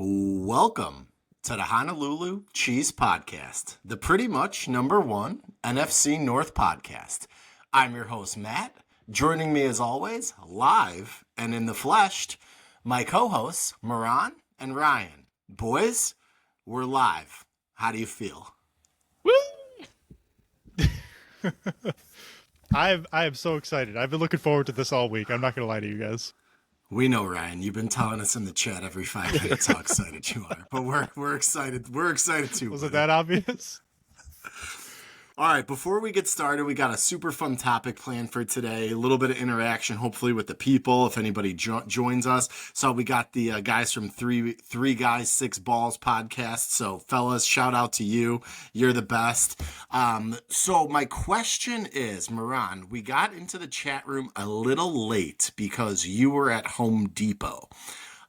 Welcome to the Honolulu Cheese Podcast, the pretty much #1 NFC North podcast. I'm your host, Matt. Joining me as always, live and in the flesh, my co-hosts, Moran and Ryan. Boys, we're live. How do you feel? Woo! I am so excited. I've been looking forward to this all week. I'm not going to lie to you guys. We know, Ryan. You've been telling us in the chat every 5 minutes how excited you are, but we're excited. We're excited too. Was it that obvious? All right, before we get started, we got a super fun topic planned for today. A little bit of interaction, hopefully, with the people, if anybody joins us. So we got the guys from Three Guys, Six Balls podcast. So, fellas, shout out to you. You're the best. So my question is, Moran, we got into the chat room a little late because you were at Home Depot.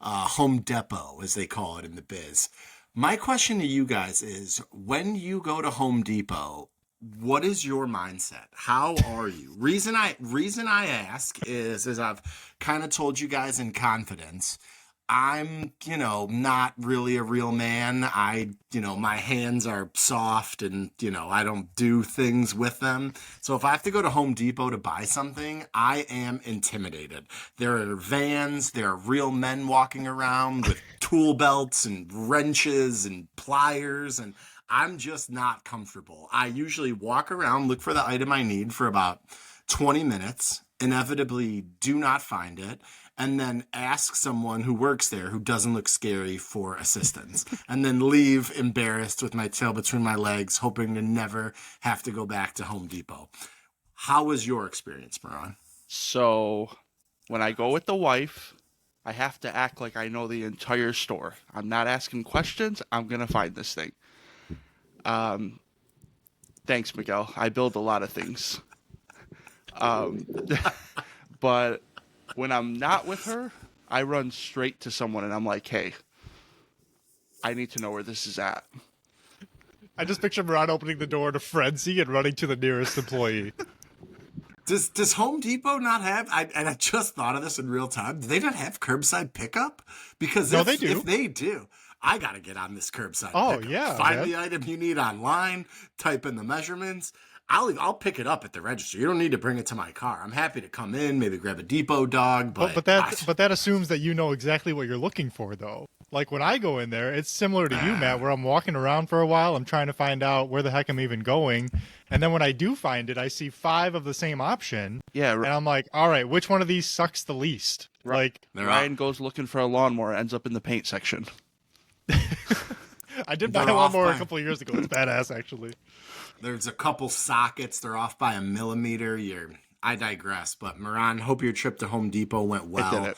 Home Depot, as they call it in the biz. My question to you guys is, when you go to Home Depot, what is your mindset? How are you? Reason I ask is, as I've kind of told you guys in confidence, I'm, not really a real man. My hands are soft and, I don't do things with them. So if I have to go to Home Depot to buy something, I am intimidated. There are vans, there are real men walking around with tool belts and wrenches and pliers, and I'm just not comfortable. I usually walk around, look for the item I need for about 20 minutes, inevitably do not find it, and then ask someone who works there who doesn't look scary for assistance, and then leave embarrassed with my tail between my legs, hoping to never have to go back to Home Depot. How was your experience, Moran? So when I go with the wife, I have to act like I know the entire store. I'm not asking questions. I'm going to find this thing. Thanks, Miguel. I build a lot of things. But when I'm not with her, I run straight to someone and I'm like, hey, I need to know where this is at. I just picture Murat opening the door to frenzy and running to the nearest employee. Does Home Depot not have, and I just thought of this in real time, do they not have curbside pickup? Because No, they do. If they do, I got to get on this curbside pickup. Yeah. Find man. the item you need online, type in the measurements. I'll pick it up at the register. You don't need to bring it to my car. I'm happy to come in, maybe grab a Depot dog. But that assumes that you know exactly what you're looking for, though. Like when I go in there, it's similar to you, Matt, where I'm walking around for a while. I'm trying to find out where the heck I'm even going. And then when I do find it, I see 5 of the same option. Yeah. And I'm like, all right, which one of these sucks the least? Right. Like Ryan goes looking for a lawnmower, ends up in the paint section. I did buy a lawnmower a couple of years ago. It's badass, actually. There's a couple sockets. They're off by 1 millimeter. I digress. But Moran, hope your trip to Home Depot went well. It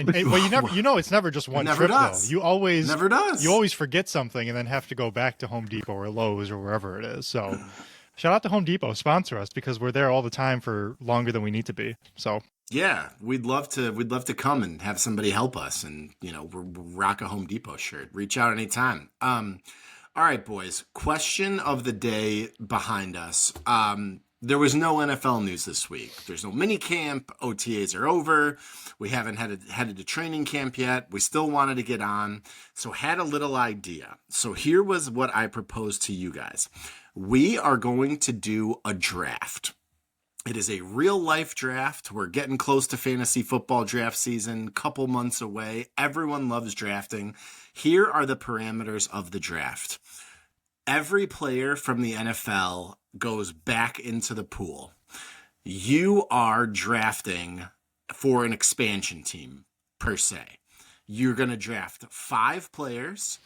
did it. It's never just one trip, does. though. You always Never does. You always forget something and then have to go back to Home Depot or Lowe's or wherever it is. So shout out to Home Depot, sponsor us, because we're there all the time for longer than we need to be. So yeah, we'd love to come and have somebody help us, and we'll rock a Home Depot shirt. Reach out anytime. All right, boys. Question of the day behind us. There was no NFL news this week. There's no mini camp. OTAs are over. We haven't headed to training camp yet. We still wanted to get on, so had a little idea. So here was what I proposed to you guys. We are going to do a draft. It is a real life draft. We're getting close to fantasy football draft season, couple months away. Everyone loves drafting. Here are the parameters of the draft. Every player from the NFL goes back into the pool. You are drafting for an expansion team, per se. You're going to draft 5 players.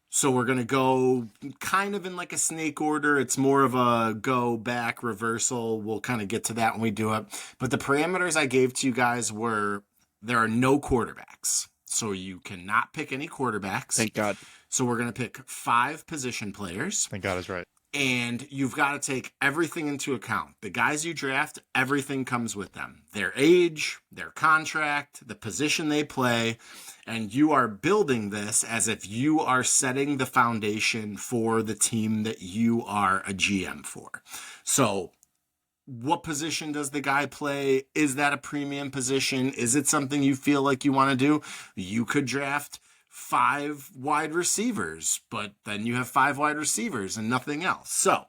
So we're going to go kind of in like a snake order. It's more of a go back reversal. We'll kind of get to that when we do it. But the parameters I gave to you guys were, there are no quarterbacks. So you cannot pick any quarterbacks. Thank God. So we're going to pick 5 position players. thank God is right. And you've got to take everything into account. The guys you draft, everything comes with them. Their age, their contract, the position they play. And you are building this as if you are setting the foundation for the team that you are a GM for. So what position does the guy play? Is that a premium position? Is it something you feel like you want to do? You could draft 5 wide receivers, but then you have 5 wide receivers and nothing else. So,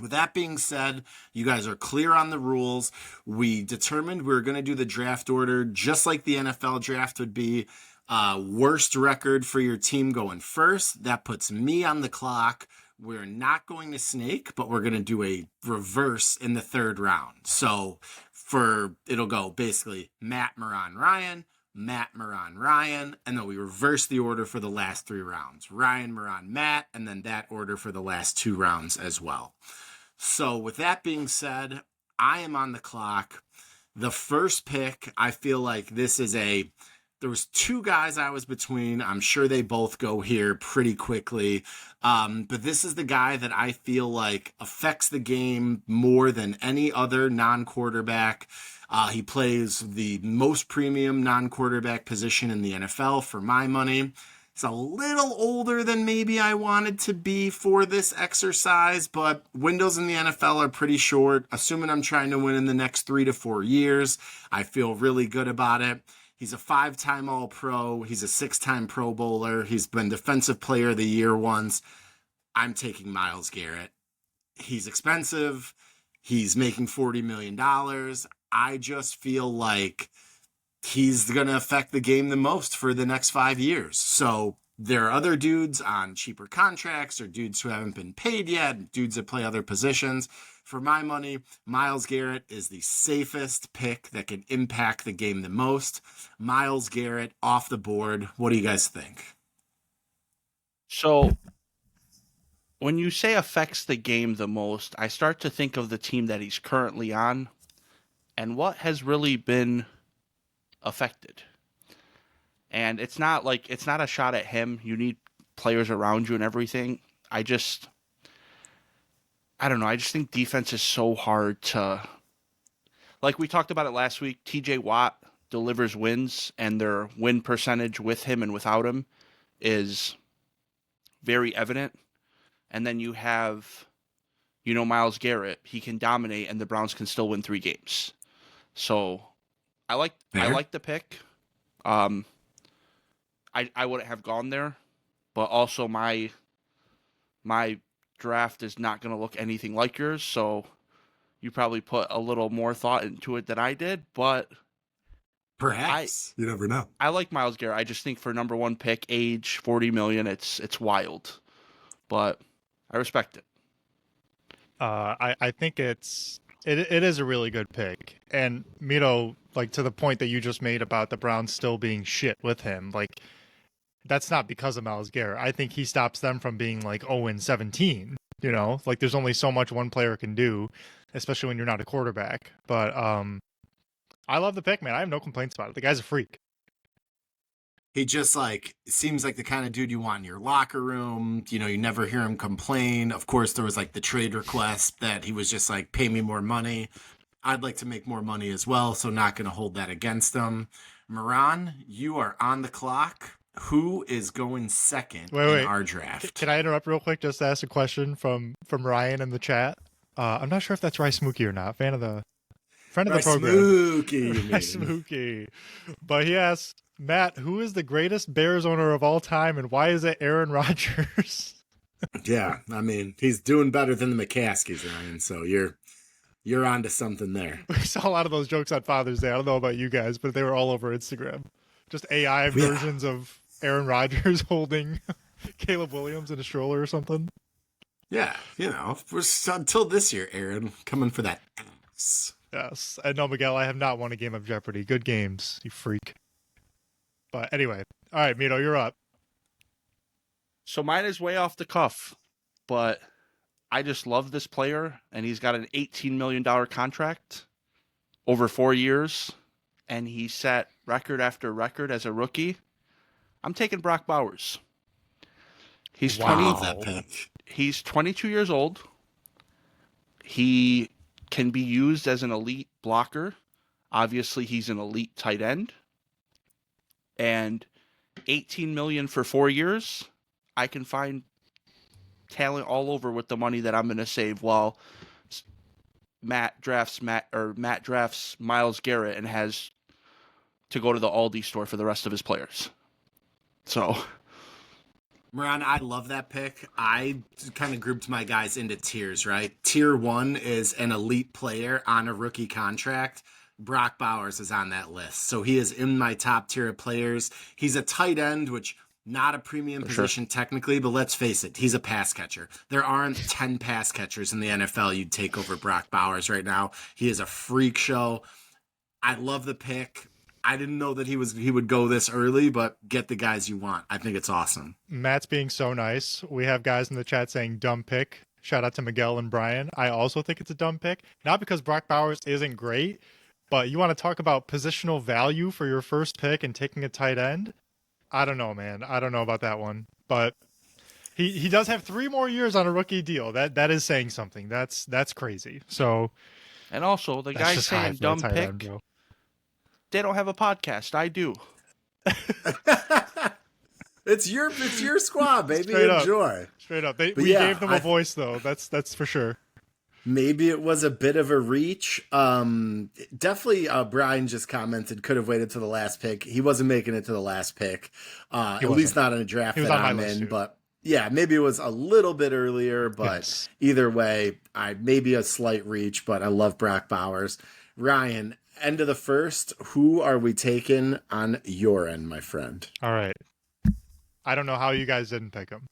with that being said, you guys are clear on the rules. We determined we were going to do the draft order just like the NFL draft would be. Worst record for your team going first. That puts me on the clock. We're not going to snake, but we're going to do a reverse in the 3rd round. So it'll go basically Matt, Moran, Ryan, Matt, Moran, Ryan, and then we reverse the order for the last 3 rounds. Ryan, Moran, Matt, and then that order for the last 2 rounds as well. So with that being said, I am on the clock. The first pick, I feel like there was 2 guys I was between. I'm sure they both go here pretty quickly. But this is the guy that I feel like affects the game more than any other non-quarterback. He plays the most premium non-quarterback position in the NFL for my money. He's a little older than maybe I wanted to be for this exercise, but windows in the NFL are pretty short. Assuming I'm trying to win in the next 3 to 4 years, I feel really good about it. He's a 5-time All-Pro. He's a 6-time Pro Bowler. He's been Defensive Player of the Year once. I'm taking Myles Garrett. He's expensive. He's making $40 million. I just feel like he's going to affect the game the most for the next 5 years. So there are other dudes on cheaper contracts or dudes who haven't been paid yet, dudes that play other positions. For my money, Myles Garrett is the safest pick that can impact the game the most. Myles Garrett off the board. What do you guys think? So when you say affects the game the most, I start to think of the team that he's currently on and what has really been affected. And it's not a shot at him. You need players around you and everything. I don't know. I just think defense is so hard to, like we talked about it last week, TJ Watt delivers wins, and their win percentage with him and without him is very evident. And then you have, Myles Garrett. He can dominate, and the Browns can still win 3 games. So I like the pick. I wouldn't have gone there, but also my draft is not going to look anything like yours, so you probably put a little more thought into it than I did, but Perhaps. You never know. I like Myles Garrett. I just think for number 1 pick, age, $40 million, it's wild. But I respect it. I think it is a really good pick. And Mito, like to the point that you just made about the Browns still being shit with him, like that's not because of Myles Garrett. I think he stops them from being like 0-17. Like there's only so much one player can do, especially when you're not a quarterback. But I love the pick, man. I have no complaints about it. The guy's a freak. He just seems like the kind of dude you want in your locker room. You never hear him complain. Of course, there was the trade request that he was just pay me more money. I'd like to make more money as well, so not going to hold that against him. Moran, you are on the clock. Who is going second in our draft? Can I interrupt real quick just to ask a question from Ryan in the chat? I'm not sure if that's Rice Mookie or not. Friend of the program. Rice Mookie. But he asked, Matt, who is the greatest Bears owner of all time, and why is it Aaron Rodgers? Yeah, I mean, he's doing better than the McCaskies, Ryan, so you're onto something there. We saw a lot of those jokes on Father's Day. I don't know about you guys, but they were all over Instagram. Just AI versions of Aaron Rodgers holding Caleb Williams in a stroller or something. Yeah, until this year, Aaron, coming for that ass. Yes. And no, Miguel, I have not won a game of Jeopardy. Good games, you freak. But anyway, all right, Mito, you're up. So mine is way off the cuff, but I just love this player, and he's got an $18 million contract over 4 years, and he set record after record as a rookie. I'm taking Brock Bowers. He's 22 years old. He can be used as an elite blocker. Obviously, he's an elite tight end. And $18 million for 4 years, I can find talent all over with the money that I'm going to save while Matt drafts Myles Garrett and has to go to the Aldi store for the rest of his players. So Moran, I love that pick. I kind of grouped my guys into tiers, right? Tier 1 is an elite player on a rookie contract. Brock Bowers is on that list. So he is in my top tier of players. He's a tight end, which not a premium position technically, but let's face it, he's a pass catcher. There aren't 10 pass catchers in the NFL you'd take over Brock Bowers right now. He is a freak show. I love the pick. I didn't know that he would go this early, but get the guys you want. I think it's awesome. Matt's being so nice. We have guys in the chat saying dumb pick. Shout out to Miguel and Brian. I also think it's a dumb pick. Not because Brock Bowers isn't great, but you want to talk about positional value for your first pick and taking a tight end? I don't know, man. I don't know about that one. But he does have 3 more years on a rookie deal. That is saying something. That's crazy. So, and also the guy saying dumb pick. They don't have a podcast. I do. It's your squad, baby. Enjoy. Straight up. We gave them a voice though. That's for sure. Maybe it was a bit of a reach. Definitely Brian just commented could have waited to the last pick. He wasn't making it to the last pick. At least not in a draft that I'm in, but yeah, maybe it was a little bit earlier, but either way, maybe a slight reach, but I love Brock Bowers. Ryan, end of the first, who are we taking on your end, my friend? All right. I don't know how you guys didn't pick him.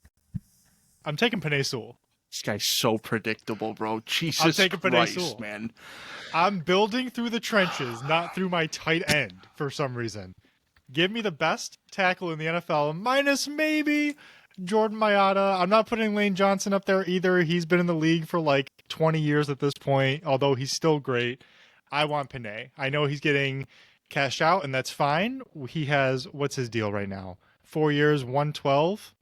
I'm taking Penei Sewell. This guy's so predictable, bro. Jesus Christ, man. I'm building through the trenches, not through my tight end for some reason. Give me the best tackle in the NFL, minus maybe Jordan Mailata. I'm not putting Lane Johnson up there either. He's been in the league for like 20 years at this point, although he's still great. I want Penei. I know he's getting cashed out, and that's fine. He has, what's his deal right now? 4 years, 112.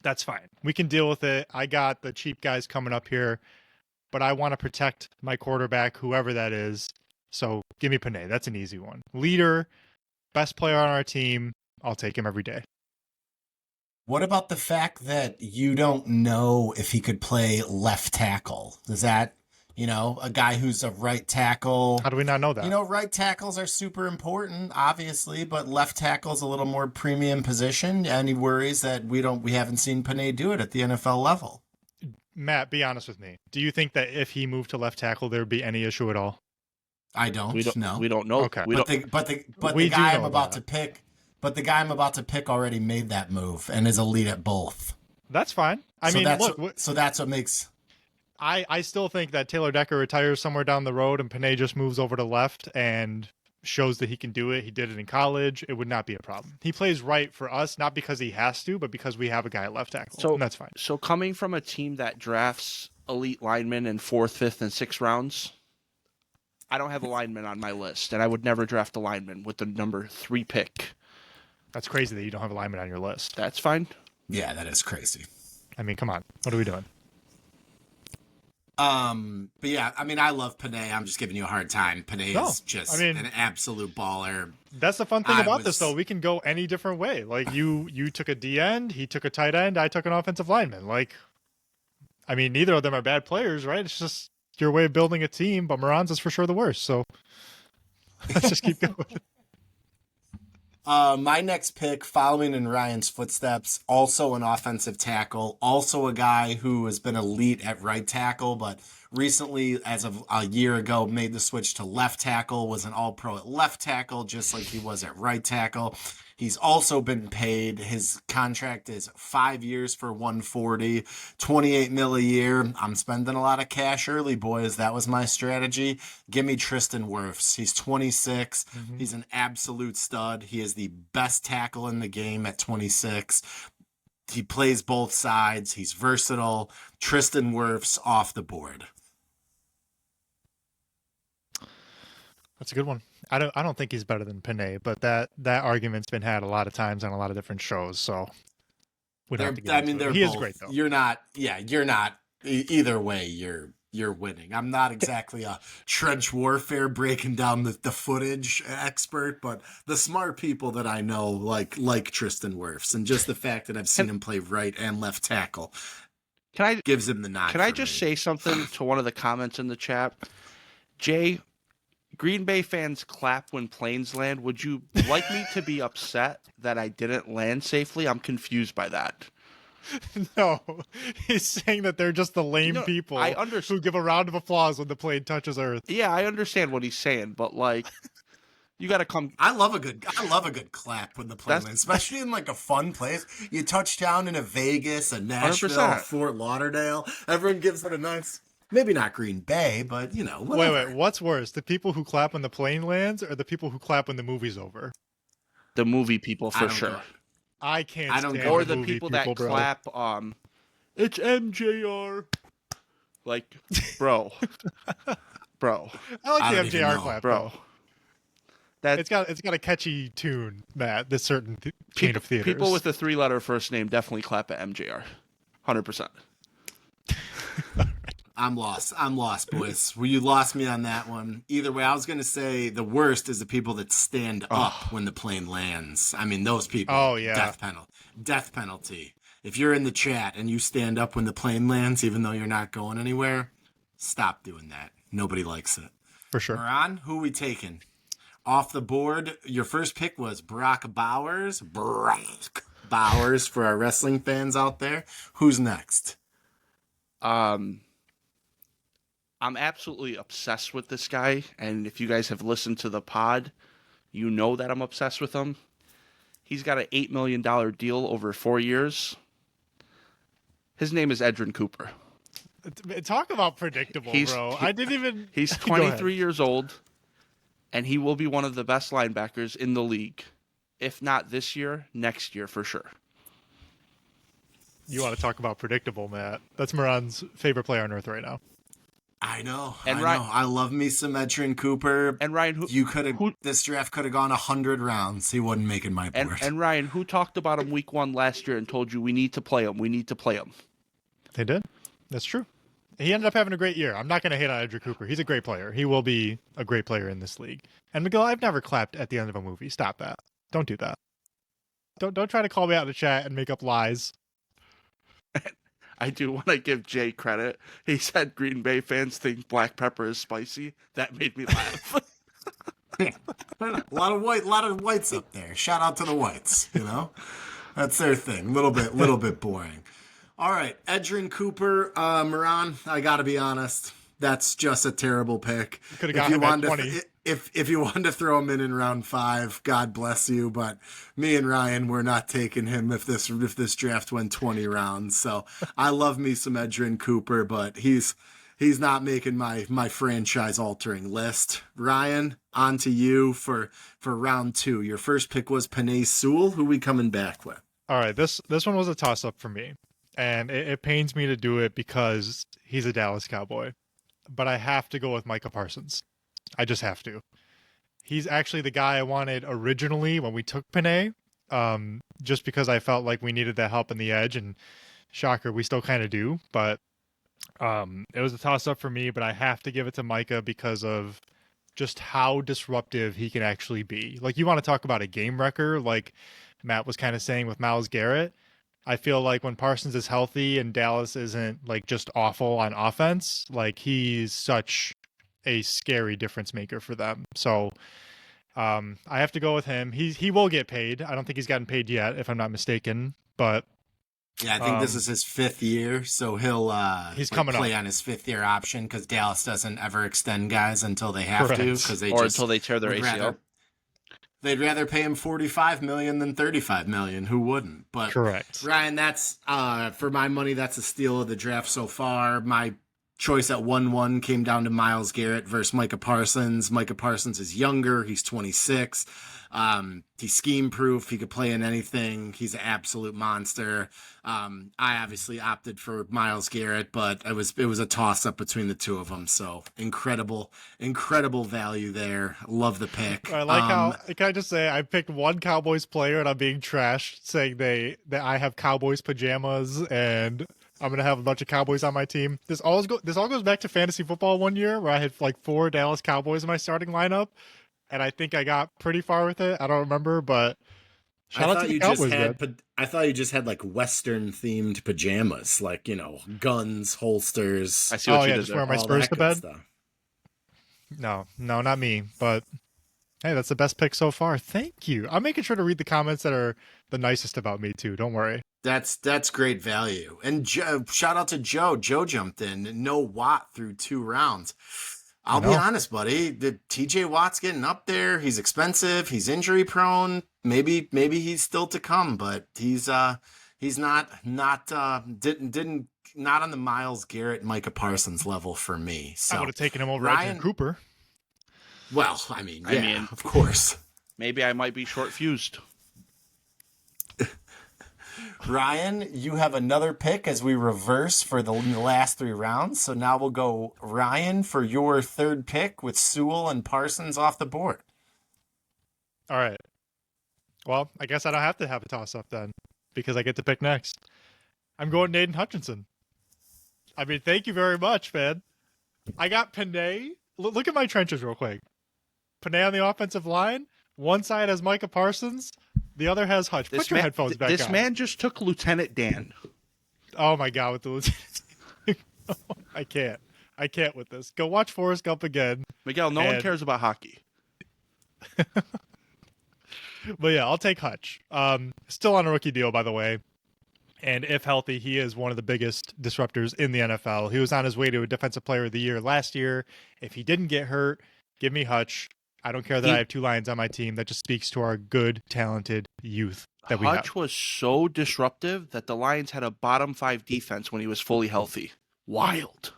That's fine. We can deal with it. I got the cheap guys coming up here, but I want to protect my quarterback, whoever that is. So give me Penei. That's an easy one. Leader, best player on our team. I'll take him every day. What about the fact that you don't know if he could play left tackle? Does that, a guy who's a right tackle? How do we not know that? Right tackles are super important, obviously, but left tackle's a little more premium position. Any worries that we haven't seen Penei do it at the NFL level? Matt, be honest with me. Do you think that if he moved to left tackle, there would be any issue at all? I don't. No. We don't know. Okay. But the guy I'm about to pick. But the guy I'm about to pick already made that move and is elite at both. That's fine. So that's what makes. I still think that Taylor Decker retires somewhere down the road and Penei just moves over to left and shows that he can do it. He did it in college. It would not be a problem. He plays right for us, not because he has to, but because we have a guy at left tackle. And that's fine. So coming from a team that drafts elite linemen in 4th, 5th, and 6th rounds, I don't have a lineman on my list, and I would never draft a lineman with the number 3 pick. That's crazy that you don't have a lineman on your list. That's fine. Yeah, that is crazy. I mean, come on. What are we doing? But yeah, I love Penei. I'm just giving you a hard time. Penei is just an absolute baller. That's the fun thing about this, though. We can go any different way. Like, you took a D end, he took a tight end, I took an offensive lineman. Like, neither of them are bad players, right? It's just your way of building a team, but Moran's is for sure the worst. So let's just keep going. My next pick, following in Ryan's footsteps, also an offensive tackle, also a guy who has been elite at right tackle, but recently, as of a year ago, made the switch to left tackle, was an all-pro at left tackle, just like he was at right tackle. He's also been paid. His contract is 5 years for $140, $28 million a year. I'm spending a lot of cash early, boys. That was my strategy. Give me Tristan Wirfs. He's 26. Mm-hmm. He's an absolute stud. He is the best tackle in the game at 26. He plays both sides. He's versatile. Tristan Wirfs off the board. That's a good one. I don't think he's better than Penei, but that argument's been had a lot of times on a lot of different shows. So we don't have to get into it. He is great though. You're not. Either way, you're winning. I'm not exactly a trench warfare breaking down the footage expert, but the smart people that I know like Tristan Wirfs, and just the fact that I've seen him play right and left tackle gives him the nod. Can I just say something to one of the comments in the chat? Jay, Green Bay fans clap when planes land. Would you like me to be upset that I didn't land safely? I'm confused by that. No, he's saying that they're just the lame people I understand. who give a round of applause when the plane touches Earth. Yeah, I understand what he's saying, but like, you got to come. I love a good clap when the plane That's- lands, especially in like a fun place. You touch down in a Vegas, a Nashville, 100%. Fort Lauderdale. Everyone gives it a nice, maybe not Green Bay, but you know, whatever. Wait, what's worse, the people who clap when the plane lands, or the people who clap when the movie's over? The movie people I for don't sure. go- I can't I don't stand go- Or the the movie people that bro. clap, it's MJR. Like, bro. Bro. I like I the don't even MJR know, clap, Bro. though. That It's got a catchy tune, Matt. This certain chain of theaters. people with a 3-letter first name definitely clap at MJR. 100%. I'm lost, boys. Well, you lost me on that one. Either way, I was going to say the worst is the people that stand up when the plane lands. I mean, those people. Oh, yeah. Death penalty. If you're in the chat and you stand up when the plane lands, even though you're not going anywhere, stop doing that. Nobody likes it. For sure. Moran, who we taking? Off the board, your first pick was Brock Bowers. Brock Bowers for our wrestling fans out there. Who's next? I'm absolutely obsessed with this guy, and if you guys have listened to the pod, you know that I'm obsessed with him. He's got an $8 million deal over 4 years. His name is Edrin Cooper. Talk about predictable, bro. I didn't even... He's Go ahead. 23 years old, and he will be one of the best linebackers in the league. If not this year, next year for sure. You want to talk about predictable, Matt. That's Moran's favorite player on Earth right now. I know. And I Ryan- know. I love me some Edrin Cooper. And Ryan, This draft could have gone 100 rounds. He wasn't making my board. and Ryan, who talked about him week 1 last year and told you we need to play him? We need to play him. They did. That's true. He ended up having a great year. I'm not going to hate on Edrin Cooper. He's a great player. He will be a great player in this league. And Miguel, I've never clapped at the end of a movie. Stop that. Don't do that. Don't try to call me out in the chat and make up lies. I do want to give Jay credit. He said Green Bay fans think black pepper is spicy. That made me laugh. a lot of whites up there. Shout out to the whites. You know, that's their thing. Little bit boring. All right, Edrin Cooper, Moran. I got to be honest. That's just a terrible pick. Could have got him at 20. If you wanted to throw him in round 5, God bless you. But me and Ryan, we're not taking him if this draft went 20 rounds. So I love me some Edrin Cooper, but he's not making my franchise altering list. Ryan, on to you for round 2. Your first pick was Penei Sewell. Who we coming back with? All right, this one was a toss up for me, and it pains me to do it because he's a Dallas Cowboy, but I have to go with Micah Parsons. I just have to. He's actually the guy I wanted originally when we took Penei, just because I felt like we needed that help in the edge, and shocker, we still kind of do. But it was a toss-up for me, but I have to give it to Micah because of just how disruptive he can actually be. Like, you want to talk about a game wrecker, like Matt was kind of saying with Myles Garrett. I feel like when Parsons is healthy and Dallas isn't like just awful on offense, like he's such a scary difference maker for them. So I have to go with him. He will get paid. I don't think he's gotten paid yet, if I'm not mistaken. But yeah, I think this is his 5th year, so he'll he's coming play up on his 5th year option because Dallas doesn't ever extend guys until they have Correct. to, because they or just until they tear their would ACL. they'd rather pay him $45 million than $35 million. Who wouldn't? But correct. Ryan, that's for my money, that's a steal of the draft so far. My choice at 1-1 came down to Myles Garrett versus Micah Parsons. Micah Parsons is younger. He's 26. He's scheme proof. He could play in anything. He's an absolute monster. I obviously opted for Myles Garrett, but it was a toss up between the two of them. So incredible value there. Love the pick. I like how, can I just say, I picked one Cowboys player and I'm being trashed, saying that I have Cowboys pajamas and I'm gonna have a bunch of Cowboys on my team. This all goes back to fantasy football one year where I had like 4 Dallas Cowboys in my starting lineup, and I think I got pretty far with it. I don't remember, but shout out to the Cowboys. I thought you just had like Western themed pajamas, like, you know, guns, holsters. I see what you did just there. wear my all Spurs that to good bed. stuff. No, not me. But hey, that's the best pick so far. Thank you. I'm making sure to read the comments that are the nicest about me too. Don't worry. That's great value. And shout out to Joe. Joe jumped in. No Watt through 2 rounds. I I'll be know. honest, buddy. The TJ Watt's getting up there. He's expensive. He's injury prone. Maybe he's still to come, but he's didn't not on the Myles Garrett, Micah Parsons level for me. I So would have taken him over Ryan, Edgerrin Cooper. well, I mean, of course. Maybe I might be short fused. Ryan, you have another pick as we reverse for the last 3 rounds. So now we'll go Ryan for your third pick with Sewell and Parsons off the board. All right. Well, I guess I don't have to have a toss up then because I get to pick next. I'm going Naden Hutchinson. I mean, thank you very much, man. I got Panay. Look at my trenches real quick. Panay on the offensive line. One side has Micah Parsons. The other has Hutch. Put your headphones back on. This man just took Lieutenant Dan. Oh my God, with the lieutenant. I can't with this. Go watch Forrest Gump again. Miguel, no one cares about hockey. But yeah, I'll take Hutch. Still on a rookie deal, by the way. And if healthy, he is one of the biggest disruptors in the NFL. He was on his way to a Defensive Player of the Year last year. If he didn't get hurt, give me Hutch. I don't care that I have 2 Lions on my team. That just speaks to our good, talented youth that we have. Hutch was so disruptive that the Lions had a bottom 5 defense when he was fully healthy. Wild.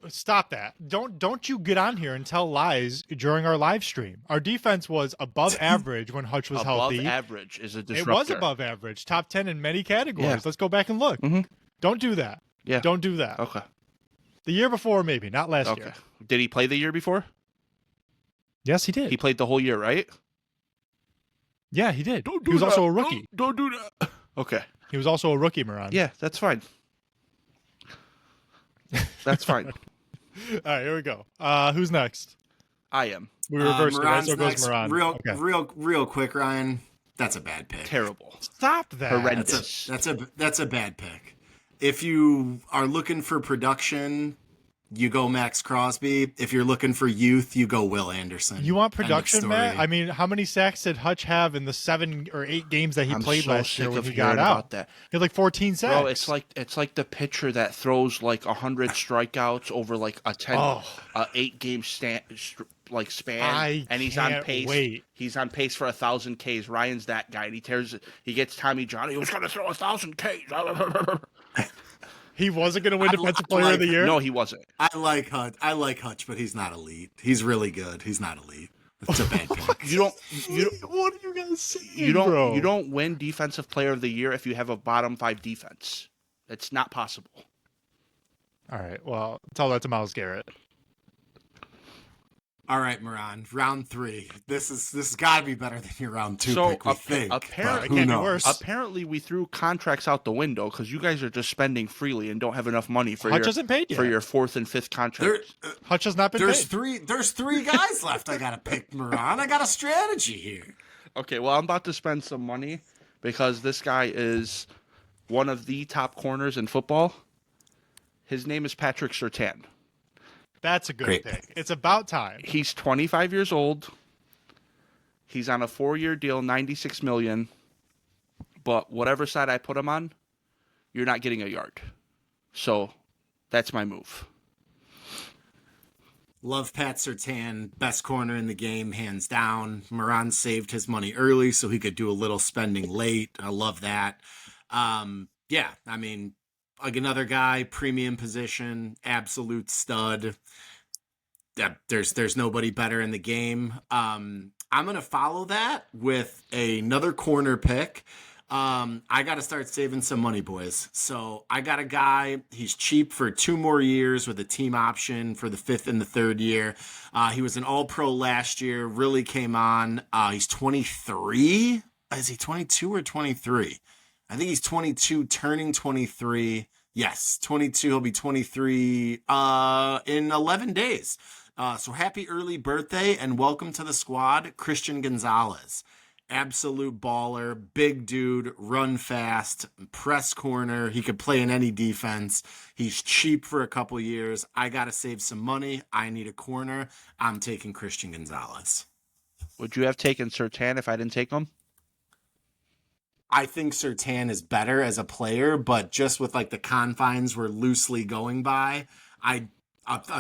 Stop that. Don't you get on here and tell lies during our live stream. Our defense was above average when Hutch was healthy. Above average is a disruptor. It was above average. Top 10 in many categories. Yeah. Let's go back and look. Mm-hmm. Don't do that. Yeah. Don't do that. Okay. The year before, maybe. Not last year. Did he play the year before? Yes, he did. He played the whole year, right? Yeah, he did. He was also a rookie. Don't do that. Okay. He was also a rookie, Moran. Yeah, that's fine. That's fine. All right, here we go. Who's next? I am. We reversed it, right? So it goes next. Moran. Real quick, Ryan. That's a bad pick. Terrible. Stop that. Horrendous. That's a bad pick. If you are looking for production, you go Max Crosby. If you're looking for youth, you go Will Anderson. You want End of production, story. Matt? I mean, how many sacks did Hutch have in the 7 or 8 games that he played so last year sick when of he hearing got out? about that. He had like 14 sacks. Bro, it's like the pitcher that throws like 100 strikeouts over like a 8-game span, and he's on can't pace. wait. He's on pace for 1,000 Ks. Ryan's that guy. And he gets Tommy John. He was going to throw 1,000 Ks. He wasn't going to win Defensive Player of the Year? No, he wasn't. I like Hutch, but he's not elite. He's really good. He's not elite. It's a bad pick. What are you guys saying, You bro? don't win Defensive Player of the Year if you have a bottom 5 defense. It's not possible. All right, well, tell that to Myles Garrett. All right, Moran. Round 3. This has got to be better than your round 2 So, pick. We think. apparently- but who It can't be knows? worse. Apparently, we threw contracts out the window because you guys are just spending freely and don't have enough money for Hutch hasn't paid yet. for your 4th and 5th contract. Hutch has not been There's paid. there's 3 guys left. I gotta pick, Moran. I got a strategy here. Okay, well, I'm about to spend some money because this guy is one of the top corners in football. His name is Patrick Surtain. That's a good Great pick. It's about time. He's 25 years old. He's on a 4-year deal, $96 million. But whatever side I put him on, you're not getting a yard. So that's my move. Love Pat Surtain, best corner in the game, hands down. Moran saved his money early so he could do a little spending late. I love that. Yeah, I mean, like another guy, premium position, absolute stud. Yeah, there's nobody better in the game. I'm gonna follow that with another corner pick. I got to start saving some money, boys. So I got a guy. He's cheap for 2 more years with a team option for the 5th and the 3rd year. He was an All-Pro last year. Really came on. He's 23. Is he 22 or 23? I think he's 22, turning 23. Yes, 22. He'll be 23 in 11 days. So happy early birthday and welcome to the squad, Christian Gonzalez. absolute baller, big dude, run fast, press corner. He could play in any defense. He's cheap for a couple years. I got to save some money. I need a corner. I'm taking Christian Gonzalez. Would you have taken Surtain if I didn't take him? I think Surtain is better as a player, but just with like the confines we're loosely going by, a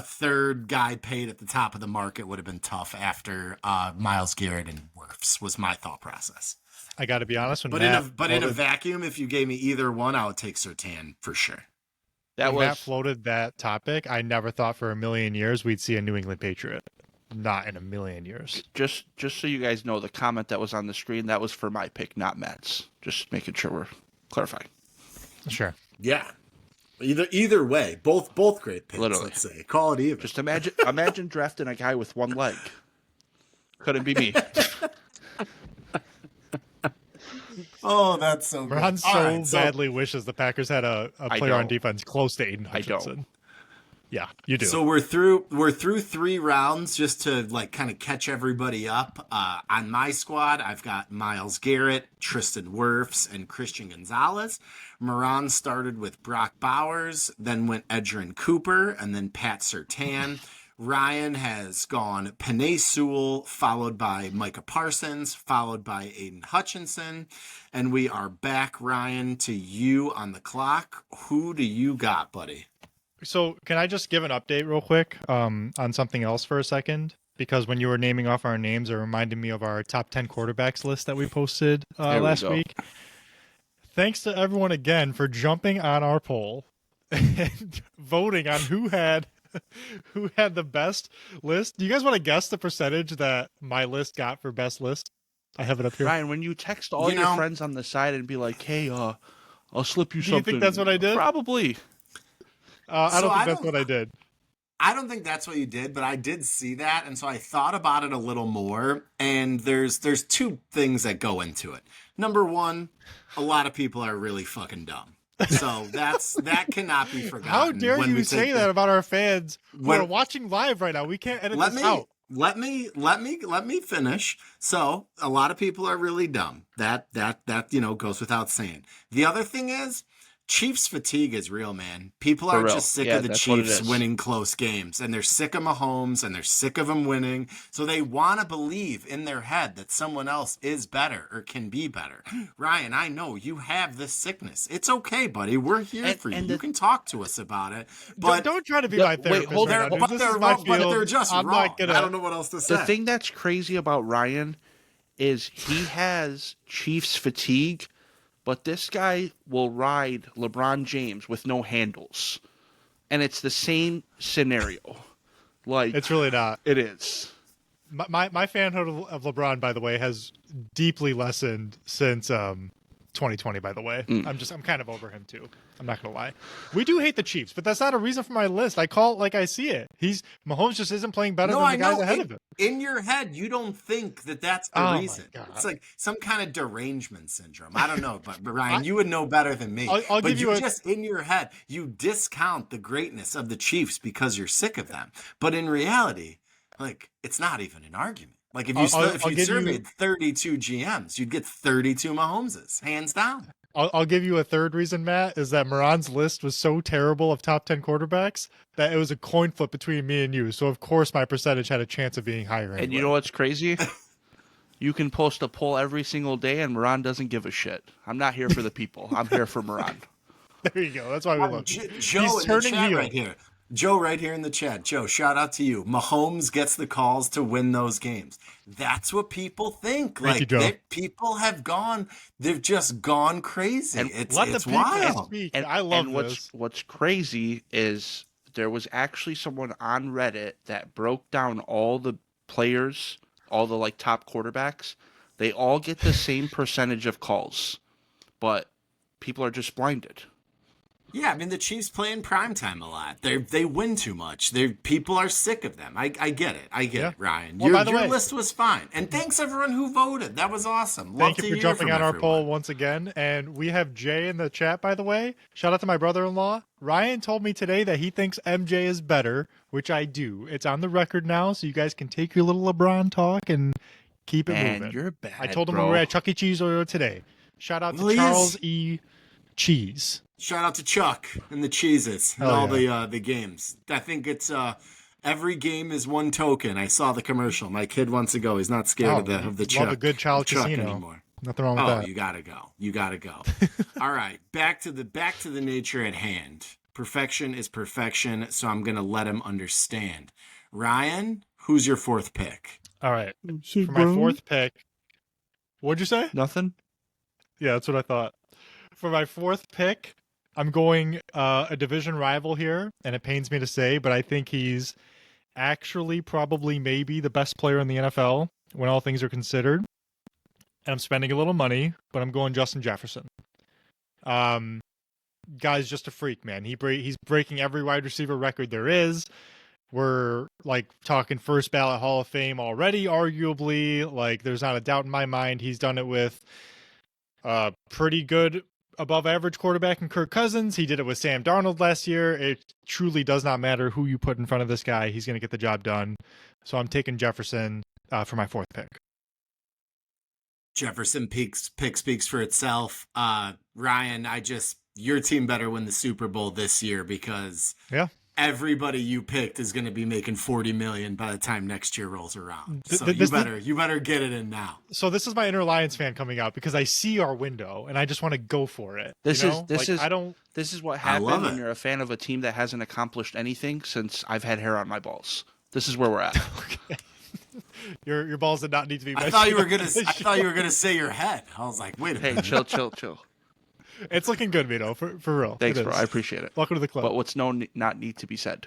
third guy paid at the top of the market would have been tough after Myles Garrett and Wirfs was my thought process. I got to be honest. But in a vacuum, if you gave me either one, I would take Surtain for sure. When Matt floated that topic, I never thought for a million years we'd see a New England Patriot. Not in a million years. Just so you guys know, the comment that was on the screen, that was for my pick, not Matt's. Just making sure we're clarifying. Sure. Yeah. Either way, both great picks. Literally. Let's say, call it even. Just imagine drafting a guy with one leg. Couldn't be me. Oh, that's so good. Ron badly wishes the Packers had a player on defense close to Aiden Hutchinson. I don't. Yeah, you do. So we're through 3 rounds just to like kind of catch everybody up. On my squad, I've got Myles Garrett, Tristan Wirfs, and Christian Gonzalez. Moran started with Brock Bowers, then went Edgerrin Cooper, and then Pat Surtain. Ryan has gone Penei Sewell, followed by Micah Parsons, followed by Aiden Hutchinson. And we are back, Ryan, to you on the clock. Who do you got, buddy? So can I just give an update real quick on something else for a second? Because when you were naming off our names, it reminded me of our top 10 quarterbacks list that we posted last week. Thanks to everyone again for jumping on our poll and voting on who had the best list. Do you guys want to guess the percentage that my list got for best list? I have it up here. Ryan, when you text all your friends on the side and be like, hey, I'll slip you something. Do you think that's what I did? Probably. I don't think that's what I did. I don't think that's what you did, but I did see that, and so I thought about it a little more, and there's 2 things that go into it. Number one, a lot of people are really fucking dumb. So that cannot be forgotten. How dare you say that about our fans who are watching live right now? We can't edit this out. Let me finish. So a lot of people are really dumb. That goes without saying. The other thing is, Chiefs fatigue is real, man. People are just sick of the Chiefs winning close games, and they're sick of Mahomes, and they're sick of them winning. So they want to believe in their head that someone else is better or can be better. Ryan, I know you have this sickness. It's okay, buddy. We're here for you. You can talk to us about it. But don't try to be my therapist. But they're just wrong. I don't know what else to say. The thing that's crazy about Ryan is he has Chiefs fatigue, but this guy will ride LeBron James with no handles. And it's the same scenario. Like, it's really not. It is. My fanhood of LeBron, by the way, has deeply lessened since 2020, by the way. I'm kind of over him too. I'm not gonna lie. We do hate the Chiefs, but that's not a reason for my list. I call it like I see it. Mahomes just isn't playing better than the guys ahead of him. In your head, you don't think that that's the reason. It's like some kind of derangement syndrome. I don't know, but Ryan, you would know better than me. I'll give you just in your head, you discount the greatness of the Chiefs because you're sick of them. But in reality, like, it's not even an argument. Like, if you surveyed 32 GMs, you'd get 32 Mahomeses, hands down. I'll give you a third reason, Matt, is that Moran's list was so terrible of top 10 quarterbacks that it was a coin flip between me and you. So, of course, my percentage had a chance of being higher. Anyway. And you know what's crazy? You can post a poll every single day, and Moran doesn't give a shit. I'm not here for the people. I'm here for Moran. There you go. That's why we love Joe He's turning heel right here. Joe, right here in the chat. Joe, shout out to you. Mahomes gets the calls to win those games. That's what people think. Thank you, people have gone. They've just gone crazy. And it's wild. Speak. I love this. What's crazy is there was actually someone on Reddit that broke down all the players, all the top quarterbacks. They all get the same percentage of calls, but people are just blinded. Yeah, I mean, the Chiefs play in primetime a lot. They win too much. People are sick of them. I get it. I get it, Ryan. Well, your list was fine. And thanks, everyone who voted. That was awesome. Thank you for jumping on our poll once again. And we have Jay in the chat, by the way. Shout out to my brother-in-law. Ryan told me today that he thinks MJ is better, which I do. It's on the record now, so you guys can take your little LeBron talk and Keep it Man, moving. you're bad, I told him bro. we were at Chuck E. Cheese earlier today. Shout out to Well, he Charles is. E. Cheese. Shout out to Chuck and the Cheez-Its and Hell all yeah. the games. I think it's every game is one token. I saw the commercial. My kid wants to go. He's not scared of the love a Chuck good child Chuck casino. anymore. Nothing wrong with Oh, that. you gotta go. You gotta go. All right, back to the nature at hand. Perfection is perfection, so I'm gonna let him understand. Ryan, who's your fourth pick? All right. For my fourth pick, what'd you say? Nothing. Yeah, that's what I thought. For my fourth pick, I'm going a division rival here, and it pains me to say, but I think he's actually probably maybe the best player in the NFL when all things are considered. And I'm spending a little money, but I'm going Justin Jefferson. Guy's just a freak, man. He's breaking every wide receiver record there is. We're like talking first ballot Hall of Fame already, arguably. Like, there's not a doubt in my mind he's done it with pretty good above average quarterback in Kirk Cousins. He did it with Sam Darnold last year. It truly does not matter who you put in front of this guy. He's going to get the job done. So I'm taking Jefferson for my fourth pick. Jefferson pick speaks for itself. Ryan, your team better win the Super Bowl this year because everybody you picked is going to be making $40 million by the time next year rolls around. So you better get it in now. So this is my inner Lions fan coming out because I see our window and I just want to go for it. This is what happens when it. you're a fan of a team that hasn't accomplished anything since I've had hair on my balls. This is where we're at. Okay. Your balls did not need to be. I thought you were gonna say your head. I was like, wait a minute. Hey, chill. It's looking good, Vito, for real. Thanks, bro. I appreciate it. Welcome to the club. But what's not need to be said?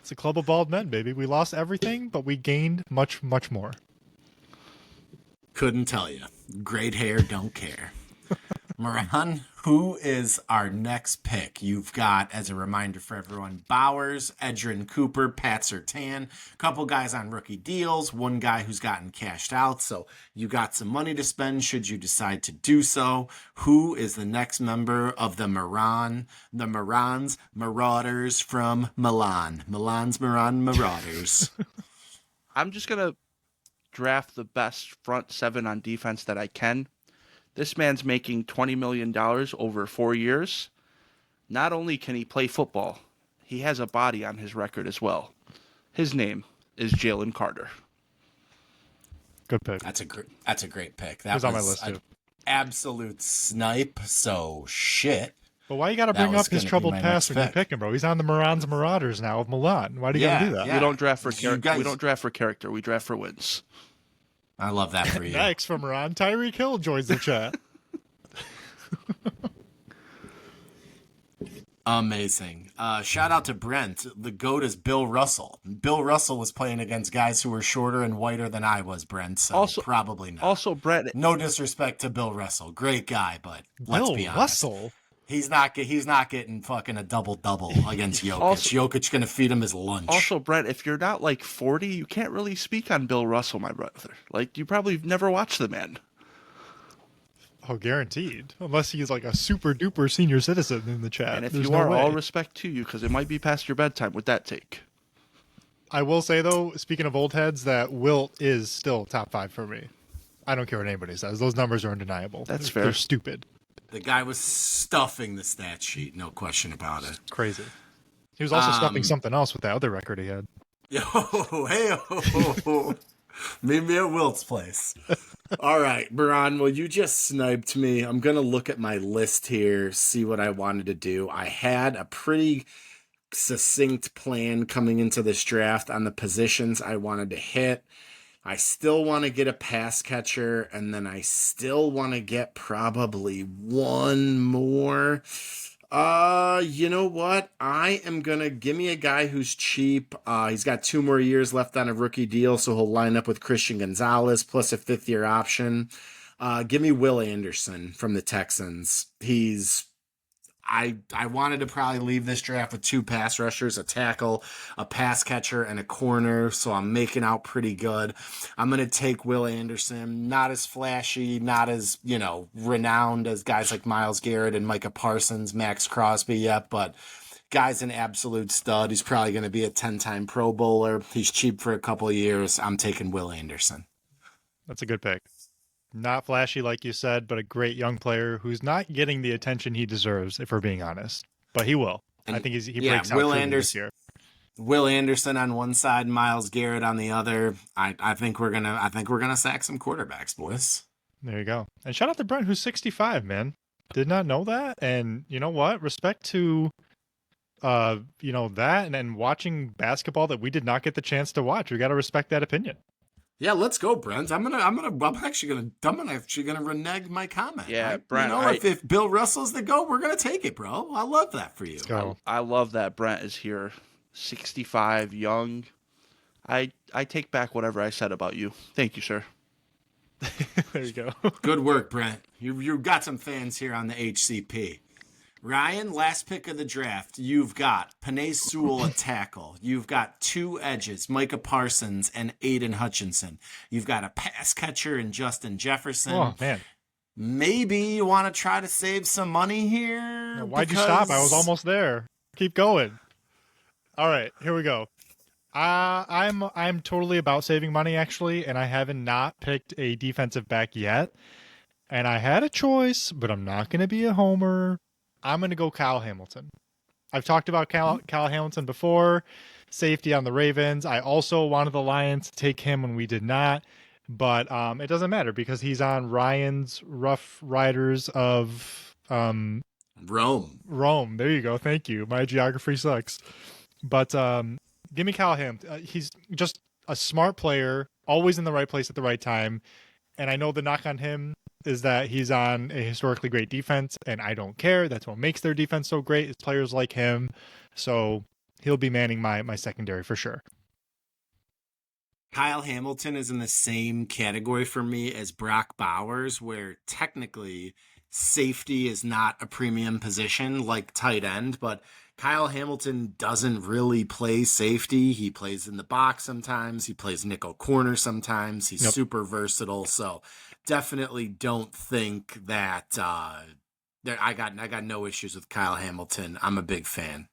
It's a club of bald men, baby. We lost everything, but we gained much, much more. Couldn't tell you. Great hair, don't care. Moran, who is our next pick? You've got, as a reminder for everyone, Bowers, Edgerrin Cooper, Pat Surtain, a couple guys on rookie deals, one guy who's gotten cashed out, so you got some money to spend should you decide to do so. Who is the next member of the Marauders from Milan? Milan's Moran Marauders. I'm just going to draft the best front seven on defense that I can. This man's making $20 million over 4 years. Not only can he play football, he has a body on his record as well. His name is Jalen Carter. Good pick. That's a great pick. That was on my list too. Absolute snipe. So shit. But why you got to bring up his troubled past when you pick him, bro? He's on the Marauders now of Milan. Why do you got to do that? We don't draft for character. We don't draft for character. We draft for wins. I love that for you. Next from Iran, Tyreek Hill joins the chat. Amazing. Shout out to Brent. The GOAT is Bill Russell. Bill Russell was playing against guys who were shorter and whiter than I was, Brent, so probably not. Also, Brent. No disrespect to Bill Russell. Great guy, but let's be honest. Russell? He's not getting fucking a double-double against Jokic. Jokic going to feed him his lunch. Also, Brent, if you're not like 40, you can't really speak on Bill Russell, my brother. Like, you probably never watched the man. Oh, guaranteed. Unless he's like a super-duper senior citizen in the chat. And if you are, all respect to you, because it might be past your bedtime with that take. I will say, though, speaking of old heads, that Wilt is still top 5 for me. I don't care what anybody says. Those numbers are undeniable. That's fair. They're stupid. The guy was stuffing the stat sheet, no question about it. Crazy. He was also stuffing something else with that other record he had. Meet me at Wilt's place. All right, Baran, well, you just sniped me. I'm going to look at my list here, see what I wanted to do. I had a pretty succinct plan coming into this draft on the positions I wanted to hit. I still want to get a pass catcher, and then I still want to get probably one more. You know what? I am going to give me a guy who's cheap. He's got 2 more years left on a rookie deal, so he'll line up with Christian Gonzalez plus a 5th-year option. Give me Will Anderson from the Texans. I wanted to probably leave this draft with 2 pass rushers, a tackle, a pass catcher, and a corner, so I'm making out pretty good. I'm going to take Will Anderson. Not as flashy, not as, renowned as guys like Myles Garrett and Micah Parsons, Max Crosby yet, but guy's an absolute stud. He's probably going to be a 10-time Pro Bowler. He's cheap for a couple of years. I'm taking Will Anderson. That's a good pick. Not flashy, like you said, but a great young player who's not getting the attention he deserves, if we're being honest. But he will. I And think he yeah, breaks out truly this year. Will Anderson on one side, Miles Garrett on the other. I think we're gonna sack some quarterbacks, boys. There you go. And shout out to Brent, who's 65, man. Did not know that. And you know what? Respect to that and then watching basketball that we did not get the chance to watch. We got to respect that opinion. Yeah, let's go, Brent. I'm actually gonna renege my comment. Yeah, Brent. If Bill Russell's the GOAT, we're gonna take it, bro. I love that for you. Let's go. I love that Brent is here, 65, young. I take back whatever I said about you. Thank you, sir. There you go. Good work, Brent. You got some fans here on the HCP. Ryan, last pick of the draft. You've got Penei Sewell at tackle. You've got two edges, Micah Parsons and Aiden Hutchinson. You've got a pass catcher in Justin Jefferson. Oh, man. Maybe you want to try to save some money here. Now, why'd you stop? I was almost there. Keep going. All right, here we go. I'm totally about saving money, actually, and I haven't not picked a defensive back yet. And I had a choice, but I'm not going to be a homer. I'm going to go Kyle Hamilton. I've talked about Kyle Hamilton before, safety on the Ravens. I also wanted the Lions to take him when we did not, but it doesn't matter because he's on Ryan's Rough Riders of Rome. Rome. There you go. Thank you. My geography sucks. But give me Kyle Hamilton. He's just a smart player, always in the right place at the right time. And I know the knock on him is that he's on a historically great defense, and I don't care. That's what makes their defense so great is players like him. So he'll be manning my secondary for sure. Kyle Hamilton is in the same category for me as Brock Bowers, where technically safety is not a premium position like tight end, but Kyle Hamilton doesn't really play safety. He plays in the box sometimes. He plays nickel corner sometimes. He's super versatile. So definitely don't think that I got no issues with Kyle Hamilton. I'm a big fan.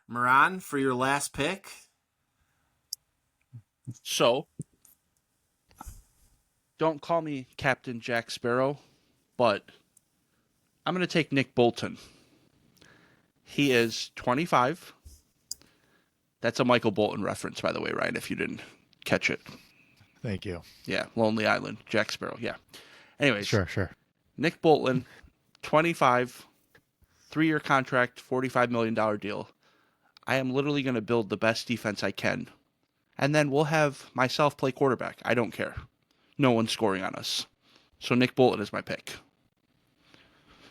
Moran, for your last pick. So, don't call me Captain Jack Sparrow, but I'm going to take Nick Bolton. He is 25. That's a Michael Bolton reference, by the way, Ryan, if you didn't catch it. Thank you. Yeah, Lonely Island, Jack Sparrow, yeah. Anyways. Sure. Nick Bolton, 25, 3-year contract, $45 million deal. I am literally going to build the best defense I can. And then we'll have myself play quarterback. I don't care. No one's scoring on us. So Nick Bolton is my pick.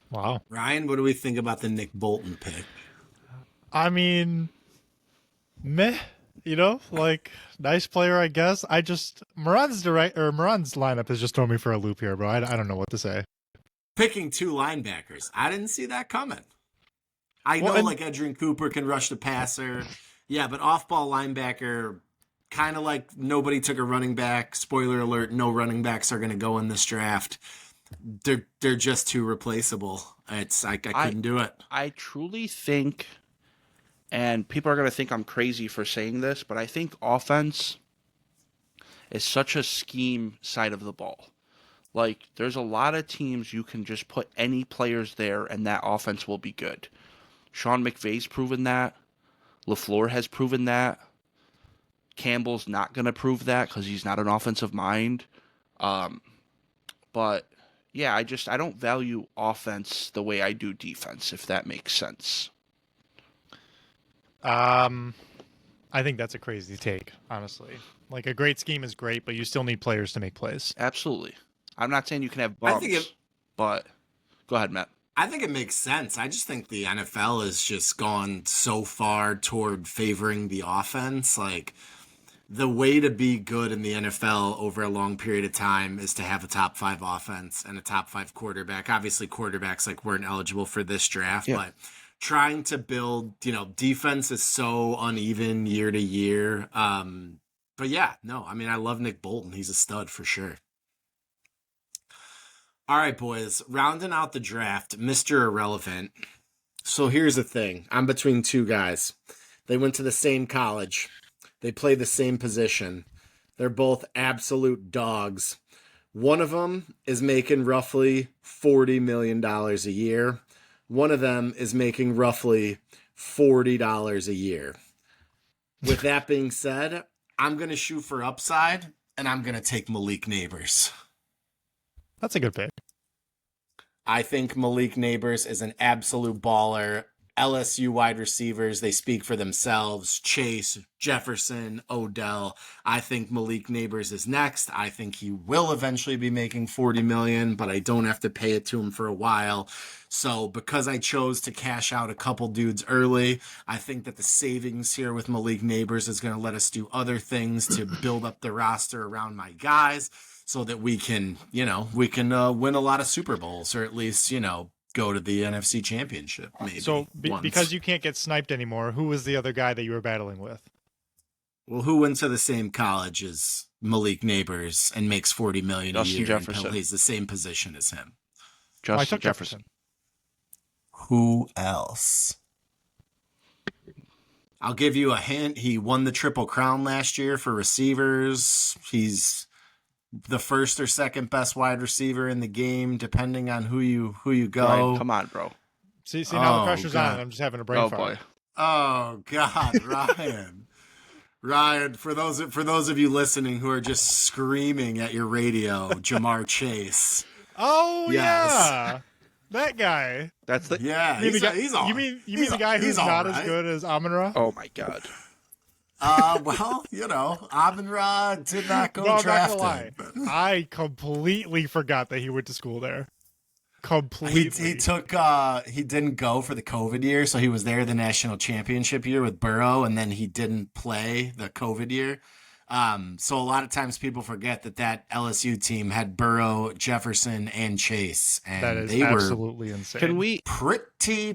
Wow. Ryan, what do we think about the Nick Bolton pick? I mean, meh. Nice player, I guess. Moran's lineup has just thrown me for a loop here, bro. I don't know what to say. Picking two linebackers. I didn't see that coming. Edgerrin Cooper can rush the passer. Yeah, but off-ball linebacker, kind of like nobody took a running back. Spoiler alert, no running backs are going to go in this draft. They're just too replaceable. I couldn't do it. I truly think, and people are going to think I'm crazy for saying this, but I think offense is such a scheme side of the ball. Like, there's a lot of teams you can just put any players there and that offense will be good. Sean McVay's proven that. LaFleur has proven that. Campbell's not going to prove that because he's not an offensive mind. But, yeah, I don't value offense the way I do defense, if that makes sense. I think that's a crazy take, honestly. Like, a great scheme is great, but you still need players to make plays. Absolutely. I'm not saying you can have bumps, but go ahead, Matt. I think it makes sense. I just think the NFL has just gone so far toward favoring the offense. Like, the way to be good in the NFL over a long period of time is to have a top 5 offense and a top 5 quarterback. Obviously, quarterbacks weren't eligible for this draft, but trying to build, defense is so uneven year to year. But yeah, no, I mean, I love Nick Bolton. He's a stud for sure. All right, boys, rounding out the draft, Mr. Irrelevant. So here's the thing. I'm between two guys. They went to the same college. They play the same position. They're both absolute dogs. One of them is making roughly $40 million a year. One of them is making roughly $40 a year. With that being said, I'm going to shoot for upside, and I'm going to take Malik Neighbors. That's a good pick. I think Malik Neighbors is an absolute baller. LSU wide receivers, they speak for themselves. Chase, Jefferson, Odell. I think Malik Neighbors is next. I think he will eventually be making $40 million, but I don't have to pay it to him for a while. So because I chose to cash out a couple dudes early, I think that the savings here with Malik Neighbors is going to let us do other things to build up the roster around my guys so that we can, win a lot of Super Bowls, or at least, go to the NFC Championship, maybe. So because you can't get sniped anymore, who was the other guy that you were battling with? Well, who went to the same college as Malik Neighbors and makes $40 million a year Jefferson. and plays the same position as him? I took Jefferson. Who else? I'll give you a hint. He won the Triple Crown last year for receivers. He's the first or second best wide receiver in the game, depending on who you go. Ryan, come on, bro. See, now the pressure's on. I'm just having a brain fart. Boy. Oh God, Ryan. Ryan, for those of you listening who are just screaming at your radio, Jamar Chase. Oh Yes. yeah, that guy. That's the He's all. You mean the guy who's not as good as Amon-Ra? Oh my God. Well, Amon-Ra did not go drafted. I'm not gonna lie. I completely forgot that he went to school there. Completely. He didn't go for the COVID year, so he was there the national championship year with Burrow, and then he didn't play the COVID year. So a lot of times people forget that LSU team had Burrow, Jefferson, and Chase, and that is they absolutely insane. Can we pretty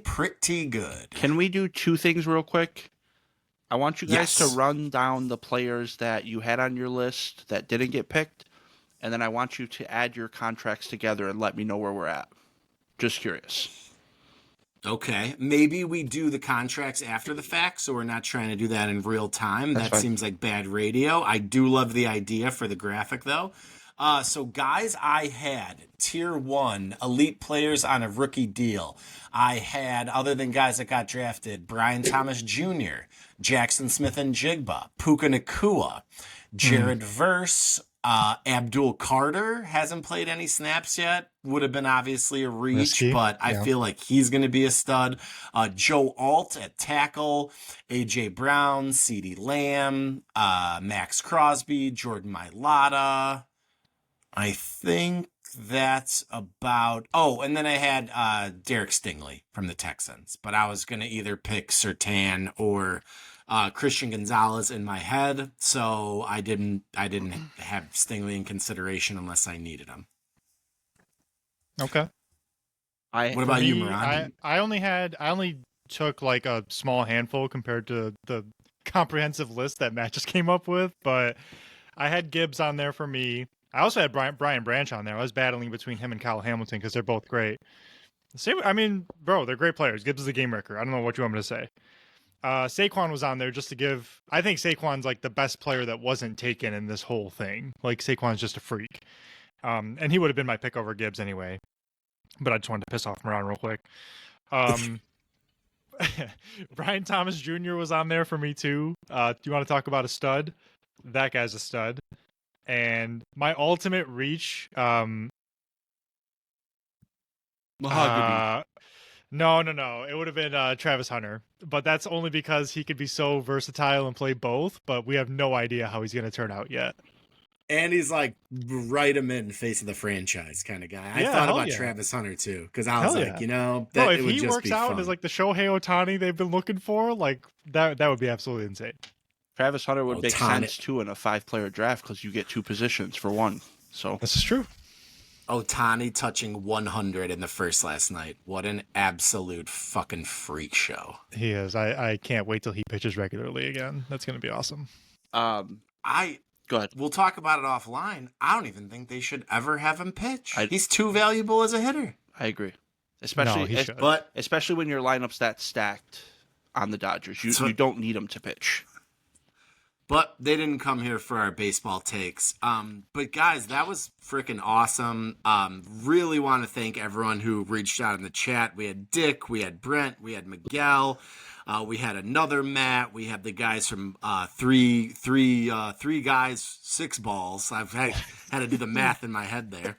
good. Can we do two things real quick? I want you guys Yes. to run down the players that you had on your list that didn't get picked, and then I want you to add your contracts together and let me know where we're at. Just curious. Okay, maybe we do the contracts after the fact, so we're not trying to do that in real time. That's that fine. seems like bad radio. I do love the idea for the graphic, though. So, guys, I had Tier 1 elite players on a rookie deal. I had, other than guys that got drafted, Brian Thomas Jr., Jackson Smith and Jigba, Puka Nakua, Jared Verse, Abdul Carter hasn't played any snaps yet. Would have been obviously a reach, Risky, but I feel like he's going to be a stud. Joe Alt at tackle, A.J. Brown, CeeDee Lamb, Max Crosby, Jordan Mailata. I think that's about... Oh, and then I had Derek Stingley from the Texans. But I was going to either pick Surtain or Christian Gonzalez in my head. So I didn't have Stingley in consideration unless I needed him. Okay. What about you, Moran? I only took like a small handful compared to the comprehensive list that Matt just came up with. But I had Gibbs on there for me. I also had Brian Branch on there. I was battling between him and Kyle Hamilton because they're both great. I mean, bro, they're great players. Gibbs is a game wrecker. I don't know what you want me to say. Saquon was on there just to give... I think Saquon's like the best player that wasn't taken in this whole thing. Like, Saquon's just a freak. And he would have been my pick over Gibbs anyway. But I just wanted to piss off Moran real quick. Brian Thomas Jr. was on there for me too. Do you want to talk about a stud? That guy's a stud. And my ultimate reach, Mahogany. No. It would have been Travis Hunter. But that's only because he could be so versatile and play both. But we have no idea how he's going to turn out yet. And he's like, write him in face of the franchise kind of guy. I Yeah, thought hell about yeah. Travis Hunter too. Because I was Hell like, yeah. that Bro, it if would he just works be out fun. as like the Shohei Ohtani they've been looking for, like that would be absolutely insane. Travis Hunter would make Ohtani. sense too in a 5-player draft because you get 2 positions for 1. So This is true. Ohtani touching 100 in the first last night. What an absolute fucking freak show. He is. I can't wait till he pitches regularly again. That's going to be awesome. go ahead. We'll talk about it offline. I don't even think they should ever have him pitch. I- He's too valuable as a hitter. I agree. No, Especially he should. But especially when your lineup's that stacked on the Dodgers. You don't need him to pitch. But they didn't come here for our baseball takes. But guys, that was freaking awesome. Really want to thank everyone who reached out in the chat. We had Dick, we had Brent, we had Miguel, we had another Matt. We had the guys from three guys, six balls. I've had to do the math in my head there.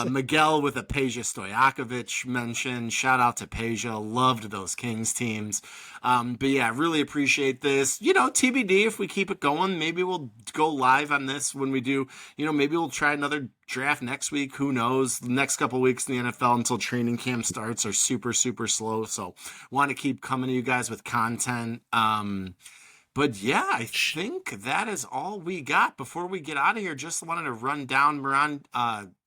Miguel with a Peja Stojakovic mention. Shout out to Peja. Loved those Kings teams. But yeah, really appreciate this. You know, TBD if we keep it going. Maybe we'll go live on this when we do. You know, maybe we'll try another draft next week. Who knows? The next couple of weeks in the NFL until training camp starts are super, super slow. So want to keep coming to you guys with content. But yeah, I think that is all we got. Before we get out of here, just wanted to run down, Moran.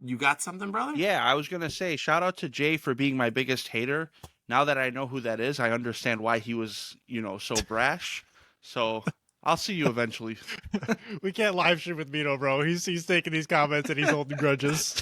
You got something, brother? Yeah, I was going to say, shout out to Jay for being my biggest hater. Now that I know who that is, I understand why he was, so brash. So I'll see you eventually. We can't live stream with Mito, bro. He's taking these comments and he's holding grudges.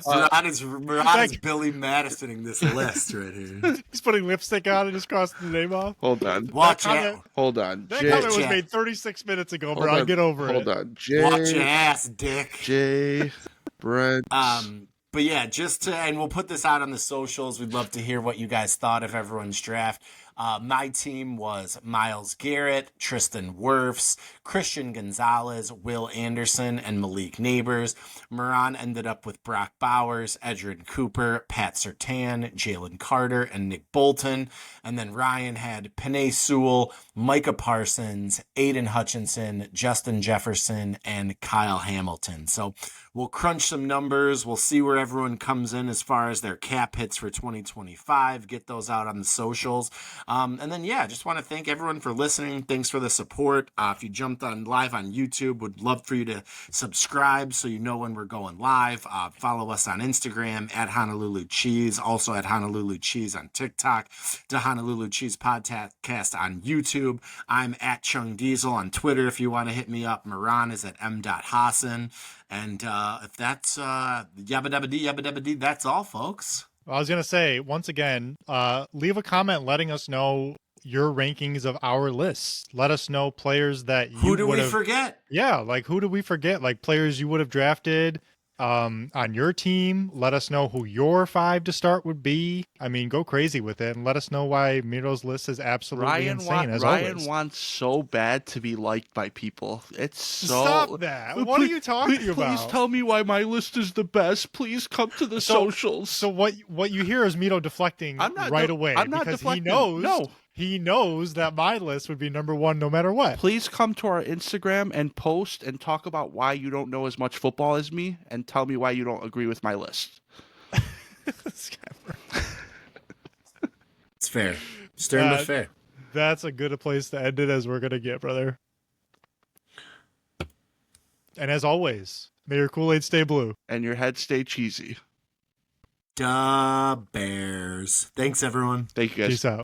Moran is Billy Madisoning this list right here. He's putting lipstick on and just crossing the name off. Hold on. Watch it. Hold on. That comment was made 36 minutes ago, bro. Get over it. Hold on. Jay. Watch your ass, Dick. Jay. Brent. But yeah, and we'll put this out on the socials. We'd love to hear what you guys thought of everyone's draft. My team was Myles Garrett, Tristan Wirfs, Christian Gonzalez, Will Anderson, and Malik Neighbors. Moran ended up with Brock Bowers, Edgerrin Cooper, Pat Surtain, Jalen Carter, and Nick Bolton. And then Ryan had Penei Sewell, Micah Parsons, Aiden Hutchinson, Justin Jefferson, and Kyle Hamilton. So we'll crunch some numbers. We'll see where everyone comes in as far as their cap hits for 2025. Get those out on the socials. And then, yeah, just want to thank everyone for listening. Thanks for the support. If you jumped on live on YouTube, would love for you to subscribe so you know when we're going live. Follow us on Instagram at Honolulu Cheese, also at Honolulu Cheese on TikTok, the Honolulu Cheese Podcast on YouTube. I'm at Chung Diesel on Twitter if you want to hit me up. Moran is at m.hassan. And if that's yabba-dabba-dee, that's all, folks. I was going to say, once again, leave a comment letting us know your rankings of our lists. Let us know players that you Who do we forget? Yeah, like who do we forget? Like players you would have drafted on your team. Let us know who your 5 to start would be. I mean, go crazy with it and let us know why Mito's list is absolutely insane, as always. Ryan wants so bad to be liked by people. It's so... Stop that. What are you talking about? Please tell me why my list is the best. Please come to the socials. So what you hear is Mito deflecting away. I'm not because deflecting. He knows. No. He knows that my list would be number 1 no matter what. Please come to our Instagram and post and talk about why you don't know as much football as me and tell me why you don't agree with my list. It's fair. Stern but fair. That's a good place to end it as we're going to get, brother. And as always, may your Kool-Aid stay blue. And your head stay cheesy. Da Bears. Thanks, everyone. Thank you, guys. Peace out.